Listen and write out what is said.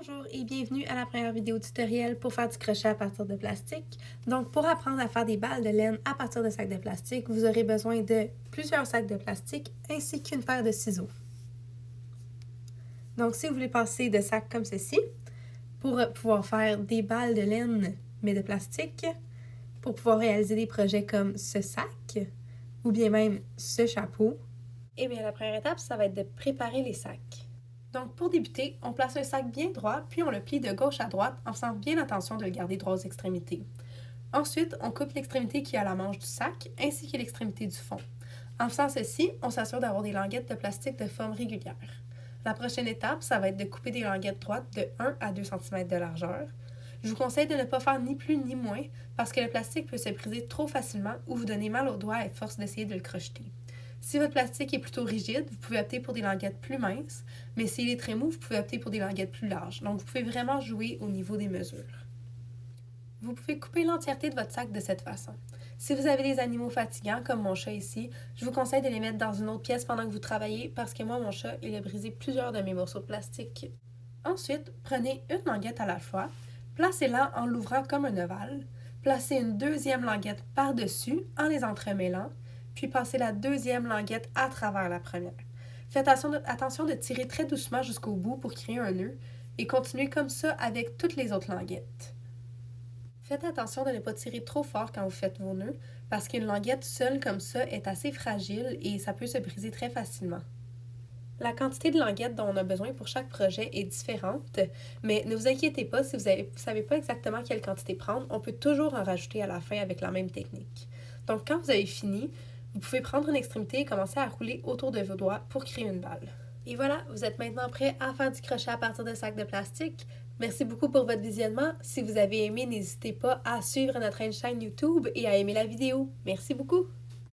Bonjour et bienvenue à la première vidéo tutoriel pour faire du crochet à partir de plastique. Donc pour apprendre à faire des balles de laine à partir de sacs de plastique, vous aurez besoin de plusieurs sacs de plastique ainsi qu'une paire de ciseaux. Donc si vous voulez passer de sacs comme ceci, pour pouvoir faire des balles de laine mais de plastique, pour pouvoir réaliser des projets comme ce sac ou bien même ce chapeau, et bien la première étape, ça va être de préparer les sacs. Donc, pour débuter, on place un sac bien droit, puis on le plie de gauche à droite en faisant bien attention de le garder droit aux extrémités. Ensuite, on coupe l'extrémité qui est à la manche du sac, ainsi que l'extrémité du fond. En faisant ceci, on s'assure d'avoir des languettes de plastique de forme régulière. La prochaine étape, ça va être de couper des languettes droites de 1 à 2 cm de largeur. Je vous conseille de ne pas faire ni plus ni moins, parce que le plastique peut se briser trop facilement ou vous donner mal aux doigts à force d'essayer de le crocheter. Si votre plastique est plutôt rigide, vous pouvez opter pour des languettes plus minces, mais s'il est très mou, vous pouvez opter pour des languettes plus larges. Donc, vous pouvez vraiment jouer au niveau des mesures. Vous pouvez couper l'entièreté de votre sac de cette façon. Si vous avez des animaux fatigants, comme mon chat ici, je vous conseille de les mettre dans une autre pièce pendant que vous travaillez, parce que moi, mon chat, il a brisé plusieurs de mes morceaux de plastique. Ensuite, prenez une languette à la fois, placez-la en l'ouvrant comme un ovale, placez une deuxième languette par-dessus en les entremêlant, puis passez la deuxième languette à travers la première. Faites attention de tirer très doucement jusqu'au bout pour créer un nœud et continuez comme ça avec toutes les autres languettes. Faites attention de ne pas tirer trop fort quand vous faites vos nœuds parce qu'une languette seule comme ça est assez fragile et ça peut se briser très facilement. La quantité de languettes dont on a besoin pour chaque projet est différente, mais ne vous inquiétez pas si vous ne savez pas exactement quelle quantité prendre, on peut toujours en rajouter à la fin avec la même technique. Donc quand vous avez fini, vous pouvez prendre une extrémité et commencer à rouler autour de vos doigts pour créer une balle. Et voilà, vous êtes maintenant prêt à faire du crochet à partir de sacs de plastique. Merci beaucoup pour votre visionnement. Si vous avez aimé, n'hésitez pas à suivre notre chaîne YouTube et à aimer la vidéo. Merci beaucoup!